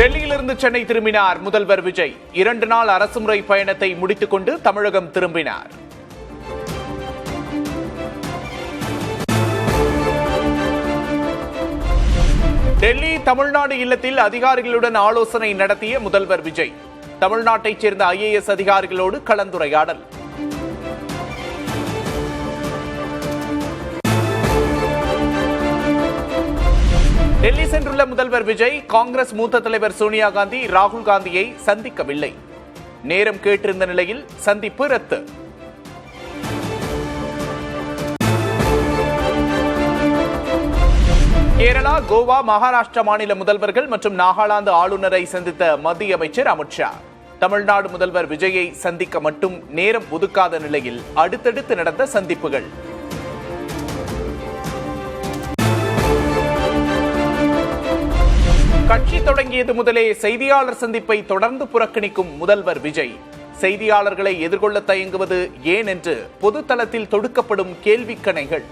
டெல்லியிலிருந்து சென்னை திரும்பினார் முதல்வர் விஜய். 2 நாள் அரசுமுறை பயணத்தை முடித்துக் கொண்டு தமிழகம் திரும்பினார். டெல்லி தமிழ்நாடு இல்லத்தில் அதிகாரிகளுடன் ஆலோசனை நடத்திய முதல்வர் விஜய். தமிழ்நாட்டைச் சேர்ந்த IAS அதிகாரிகளோடு கலந்துரையாடல். டெல்லி சென்றுள்ள முதல்வர் விஜய் காங்கிரஸ் மூத்த தலைவர் சோனியா காந்தி, ராகுல் காந்தியை சந்திக்கவில்லை. நேரம் கேட்டிருந்த நிலையில் சந்திப்பு ரத்து. கேரளா, கோவா, மகாராஷ்டிரா மாநில முதல்வர்கள் மற்றும் நாகாலாந்து ஆளுநரை சந்தித்த மத்திய அமைச்சர் அமித்ஷா தமிழ்நாடு முதல்வர் விஜயை சந்திக்க மட்டும் நேரம் ஒதுக்காத நிலையில் அடுத்தடுத்து நடந்த சந்திப்புகள். கட்சி தொடங்கியது முதலே செய்தியாளர் சந்திப்பை தொடர்ந்து புறக்கணிக்கும் முதல்வர் விஜய் செய்தியாளர்களை எதிர்கொள்ள தயங்குவது ஏன் என்று பொது தளத்தில் தொடுக்கப்படும் கேள்விக்கணைகள்.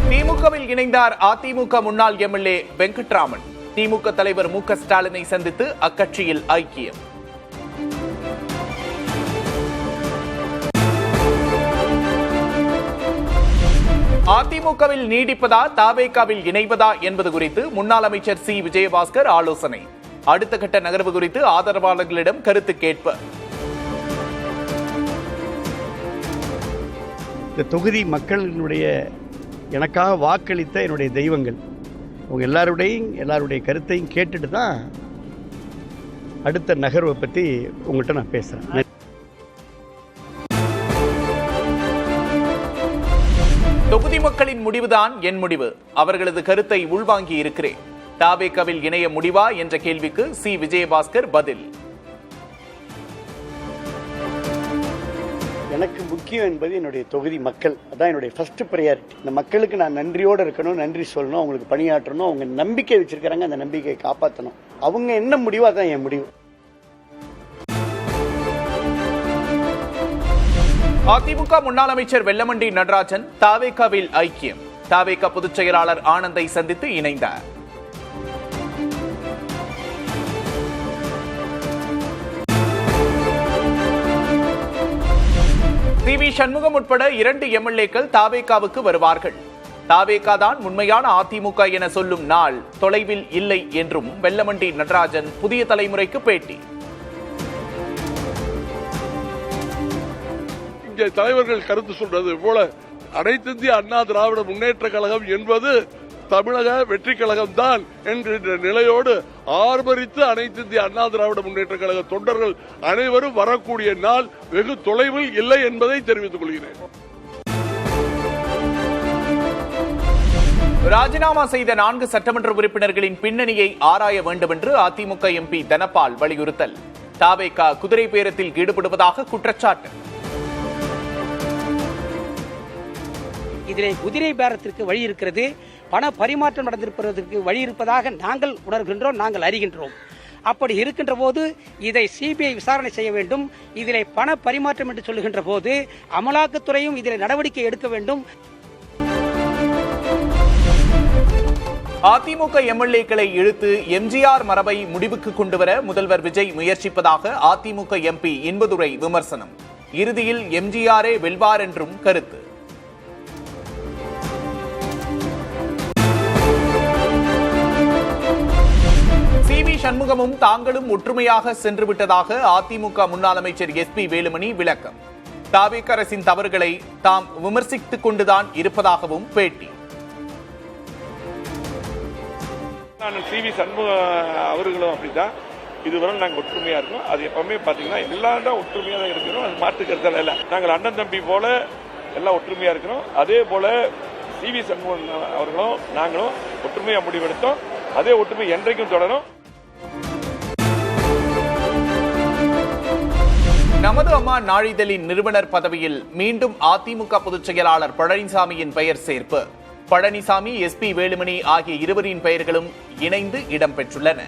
திமுகவில் இணைந்தார் அதிமுக முன்னாள் MLA வெங்கட்ராமன். திமுக தலைவர் மு க ஸ்டாலினை சந்தித்து அக்கட்சியில் ஐக்கியம். அதிமுகவில் நீடிப்பதா தவேகாவில் இணைவதா என்பது குறித்து முன்னாள் அமைச்சர் சி விஜயபாஸ்கர் ஆலோசனை. அடுத்த கட்ட நகர்வு குறித்து ஆதரவாளர்களிடம் கருத்து கேட்பு. இந்த தொகுதி மக்களினுடைய எனக்காக வாக்களித்த என்னுடைய தெய்வங்கள் அவங்க எல்லாருடைய கருத்தையும் கேட்டுட்டு தான் அடுத்த நகர்வை பற்றி உங்கள்கிட்ட நான் பேசுகிறேன். தொகுதி மக்களின் முடிவுதான் என் முடிவு. அவர்களது கருத்தை உள்வாங்கி இருக்கிறேன். தவேகாவில் இணைய முடிவா என்ற கேள்விக்கு சி விஜயபாஸ்கர் பதில். எனக்கு முக்கியம் என்பது என்னுடைய தொகுதி மக்கள். அதான் என்னுடைய ஃபர்ஸ்ட் ப்ரையாரிட்டி. இந்த மக்களுக்கு நான் நன்றியோடு இருக்கணும், நன்றி சொல்லணும், அவங்களுக்கு பணியாற்றணும். அவங்க நம்பிக்கை வச்சிருக்கிறாங்க, அந்த நம்பிக்கையை காப்பாற்றணும். அவங்க என்ன முடிவோ அதான் என் முடிவு. அதிமுக முன்னாள் அமைச்சர் வெல்லமண்டி நடராஜன் தவேகாவில் ஐக்கியம். தவேகா பொதுச் செயலாளர் ஆனந்தை சந்தித்து இணைந்தார். CV சண்முகம் உட்பட 2 MLAக்கள் தவேகாவுக்கு வருவார்கள். தவேகா தான் உண்மையான அதிமுக என சொல்லும் நாள் தொலைவில் இல்லை என்றும் வெல்லமண்டி நடராஜன் புதிய தலைமுறைக்கு பேட்டி. தலைவர்கள் கருத்து சொல்றது போல அனைத்து இந்திய அண்ணா திராவிட முன்னேற்ற கழகம் என்பது தமிழக வெற்றி கழகம் தான் என்கின்ற நிலையோடு ஆர்ப்பரித்து அனைத்து இந்திய அண்ணா திராவிட முன்னேற்ற கழக தொண்டர்கள் அனைவரும் வரக்கூடிய நாள் வெகு தொலைவில் இல்லை என்பதை தெரிவித்துக் கொள்கிறேன். ராஜினாமா செய்த 4 சட்டமன்ற உறுப்பினர்களின் பின்னணியை ஆராய வேண்டும் என்று அதிமுக MP தனபால் வலியுறுத்தல். தவேகா குதிரை பேரத்தில் ஈடுபடுவதாக குற்றச்சாட்டு. இதிலே குதிரை பேரத்திற்கு வழி இருக்கிறது, பண பரிமாற்றம் நடந்திருப்பதற்கு வழி இருப்பதாக நாங்கள் உணர்கின்றோம், நாங்கள் அறிகின்றோம். அப்படி இருக்கின்ற போது இதை CBI விசாரணை செய்ய வேண்டும். இதிலே பண பரிமாற்றம் என்று சொல்லுகின்ற போது அமலாக்கத்துறையும் இதில் நடவடிக்கை எடுக்க வேண்டும். அதிமுக MLAக்களை இழுத்து MGR மரபை முடிவுக்கு கொண்டுவர முதல்வர் விஜய் முயற்சிப்பதாக அதிமுக MP இன்பதுரை விமர்சனம். இறுதியில் MGRே வெல்வார் என்றும் கருத்து. CV சண்முகமும் தாங்களும் ஒற்றுமையாக சென்றுவிட்டதாக அதிமுக முன்னாள் அமைச்சர் SP வேலுமணி விளக்கம். தவேகா அரசின் தவறுகளை தாம் விமர்சித்துக் கொண்டுதான் இருப்பதாகவும் பேட்டி. CV சண்முகம் அவர்களும் அப்படிதான். இதுவரை நாங்கள் ஒற்றுமையா இருக்கோம். அது எப்பவுமே பாத்தீங்கன்னா எல்லாரும் ஒற்றுமையா தான் இருக்கிறோம். அது மாற்றுக்கிறதால இல்ல. நாங்கள் அண்ணன் தம்பி போல எல்லாம் ஒற்றுமையா இருக்கிறோம். அதே போல CV சண்முகம் அவர்களும் நாங்களும் ஒற்றுமையா முடிவெடுத்தோம். அதே ஒற்றுமை என்றைக்கும் தொடரும். நமது அம்மா நாளிதழின் நிறுவனர் பதவியில் மீண்டும் அதிமுக பொதுச் செயலாளர் பழனிசாமியின் பெயர் சேர்ப்பு. பழனிசாமி, SP வேலுமணி ஆகிய இருவரின் பெயர்களும் இணைந்து இடம்பெற்றுள்ளன.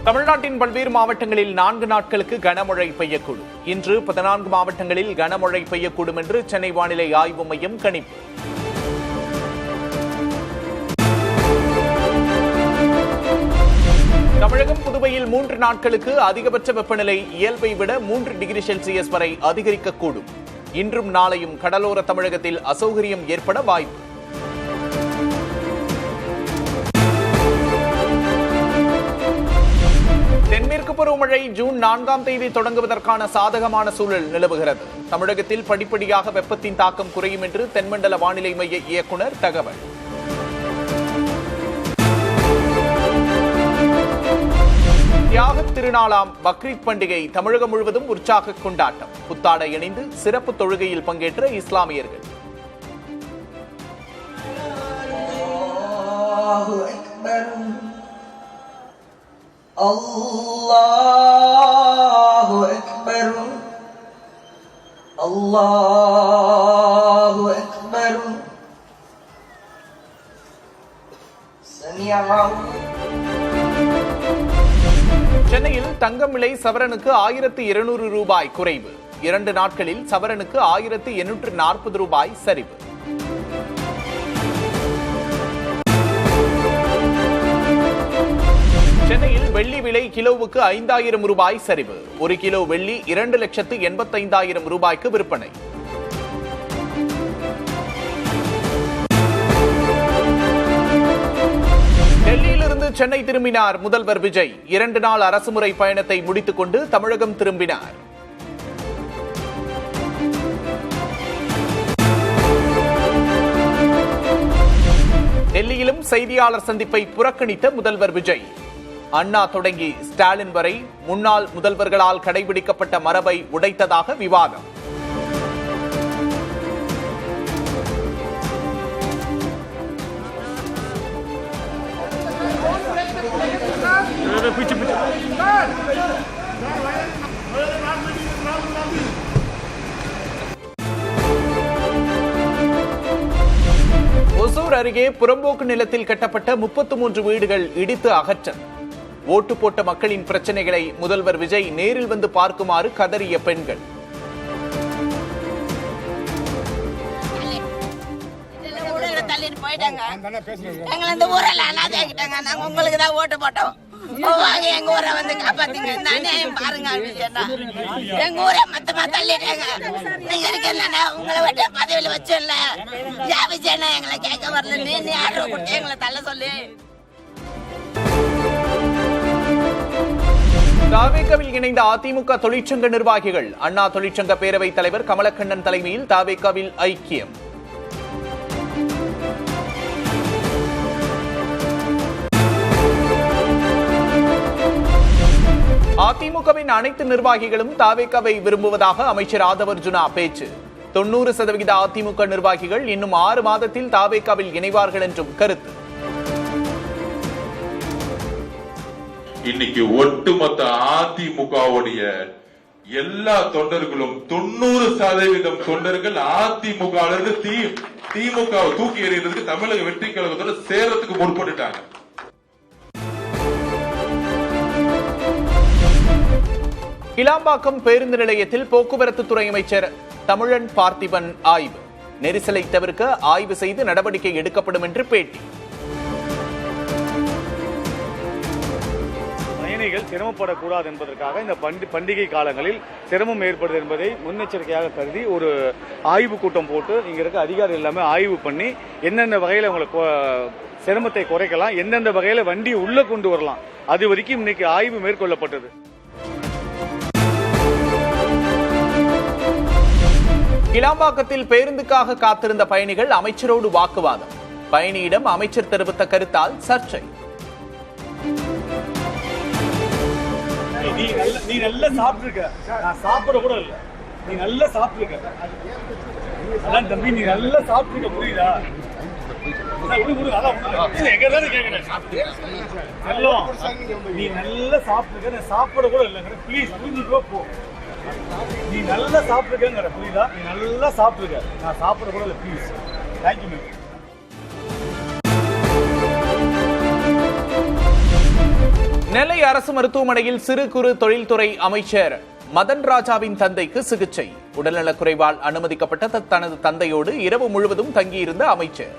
தமிழ்நாட்டின் பல்வேறு மாவட்டங்களில் 4 நாட்களுக்கு கனமழை பெய்யக்கூடும். இன்று 14 மாவட்டங்களில் கனமழை பெய்யக்கூடும் என்று சென்னை வானிலை ஆய்வு மையம் கணிப்பு. தமிழகம், புதுவையில் 3 நாட்களுக்கு அதிகபட்ச வெப்பநிலை இயல்பை விட 3 டிகிரி செல்சியஸ் வரை அதிகரிக்கக்கூடும். இன்றும் நாளையும் கடலோர தமிழகத்தில் அசௌகரியம் ஏற்பட வாய்ப்பு. தென்மேற்கு பருவமழை ஜூன் 4ஆம் தேதி தொடங்குவதற்கான சாதகமான சூழல் நிலவுகிறது. தமிழகத்தில் படிப்படியாக வெப்பத்தின் தாக்கம் குறையும் என்று தென்மண்டல வானிலை மைய இயக்குநர் தகவல். தியாகத் திருநாளாம் பக்ரீத் பண்டிகை தமிழகம் முழுவதும் உற்சாக கொண்டாட்டம். புத்தாடை அணிந்து சிறப்பு தொழுகையில் பங்கேற்ற இஸ்லாமியர்கள். அல்லாஹு அக்பர் அல்லாஹு அக்பர் சென்னையில் தங்கம் விலை சவரனுக்கு 1200 ரூபாய் குறைவு. 2 நாட்களில் சவரனுக்கு 1840 ரூபாய் சரிவு. சென்னையில் வெள்ளி விலை கிலோவுக்கு 5000 ரூபாய் சரிவு. 1 கிலோ வெள்ளி 2,85,000 ரூபாய்க்கு விற்பனை. டெல்லியிலிருந்து சென்னை திரும்பினார் முதல்வர் விஜய். 2 நாள் அரசுமுறை பயணத்தை முடித்துக் கொண்டு தமிழகம் திரும்பினார். டெல்லியிலும் செய்தியாளர் சந்திப்பை புறக்கணித்த முதல்வர் விஜய். அண்ணா தொடங்கி ஸ்டாலின் வரை முன்னாள் முதல்வர்களால் கடைபிடிக்கப்பட்ட மரபை உடைத்ததாக விவாதம். ஒசூர் அருகே புறம்போக்கு நிலத்தில் கட்டப்பட்ட 33 வீடுகள் இடித்து அகற்றல். ஓட்டு போட்ட மக்களின் பிரச்சனைகளை முதல்வர் விஜய் நேரில் வந்து பார்க்குமாறு கதறிய பெண்கள். உங்களுக்கு தான் ஓட்டு போட்டோம். எங்க ஊரை வந்து காப்பாத்தீங்க. பாருங்க, எங்க ஊரை மொத்தமா தள்ளிட்டாங்க. நீங்க இருக்கா உங்களை விட்டு பதவியில வச்சிடல. விஜயனா எங்களை கேட்க வரல. நீ ஆர்டர் கொடுத்து எங்களை தள்ள சொல்லி. தாவேகாவில் இணைந்த அதிமுக தொழிற்சங்க நிர்வாகிகள். அண்ணா தொழிற்சங்க பேரவைத் தலைவர் கமலக்கண்ணன் தலைமையில் தாவேகாவில் ஐக்கியம். அதிமுகவின் அனைத்து நிர்வாகிகளும் தாவேகாவை விரும்புவதாக அமைச்சர் ஆதவர்ஜுனா பேச்சு. 90% அதிமுக நிர்வாகிகள் இன்னும் 6 மாதத்தில் தாவேகாவில் இணைவார்கள் என்றும் கருத்து. இன்னைக்கு ஒட்டுமொத்த அதிமுகவுடைய எல்லா தொண்டர்களும் 90% தொண்டர்கள் அதிமுக திமுக தூக்கி எறியறதுக்கு தமிழக வெற்றி கழகத்தோட சேரத்துக்கு முற்பட்டுட்டாங்க. கிளாம்பாக்கம் பேருந்து நிலையத்தில் போக்குவரத்து துறை அமைச்சர் தமிழன் பார்த்திபன் ஆய்வு. நெரிசலை தவிர்க்க ஆய்வு செய்து நடவடிக்கை எடுக்கப்படும் என்று பேட்டி. பயணிகள் சிரமப்படக்கூடாது என்பதற்காக இந்த பண்டிகை காலங்களில் சிரமம் ஏற்படுது என்பதை முன்னெச்சரிக்கையாக கருதி ஒரு ஆய்வு கூட்டம் போட்டு இங்க இருக்க அதிகாரிகள் எல்லாமே ஆய்வு பண்ணி எந்தெந்த வகையில் அவங்களுக்கு சிரமத்தை குறைக்கலாம், எந்தெந்த வகையில் வண்டியை உள்ள கொண்டு வரலாம், அது வரைக்கும் இன்னைக்கு ஆய்வு மேற்கொள்ளப்பட்டது. கிளாம்பாக்கத்தில் பேருந்துக்காக காத்திருந்த பயணிகள் அமைச்சரோடு வாக்குவாதம். பயணியிடம் அமைச்சர் தெரிவித்த கருத்தால் சர்ச்சை. நீ நல்லா சாப்பிட்டுருக்க, நான் சாப்பிட கூட இல்ல. நீ நல்லா சாப்பிட்டுருக்க, அதான் தம்பி, நீ நல்லா சாப்பிட்டுருக்க, புரியுதா? நீ நல்லா சாப்பிட்டுருக்க, நான் சாப்பிட கூட இல்லைங்கிற, ப்ளீஸ் புரிஞ்சுக்கோ போ. நீ நல்லா சாப்பிட்டுருக்கங்கிற, புரியுதா? நீ நல்லா சாப்பிட்டுருக்க, நான் சாப்பிட கூட இல்லை, ப்ளீஸ். Thank you ma'am. நெல்லை அரசு மருத்துவமனையில் சிறு குறு தொழில்துறை அமைச்சர் மதன் ராஜாவின் தந்தைக்கு சிகிச்சை. உடல்நலக்குறைவால் அனுமதிக்கப்பட்ட தனது தந்தையோடு இரவு முழுவதும் தங்கியிருந்த அமைச்சர்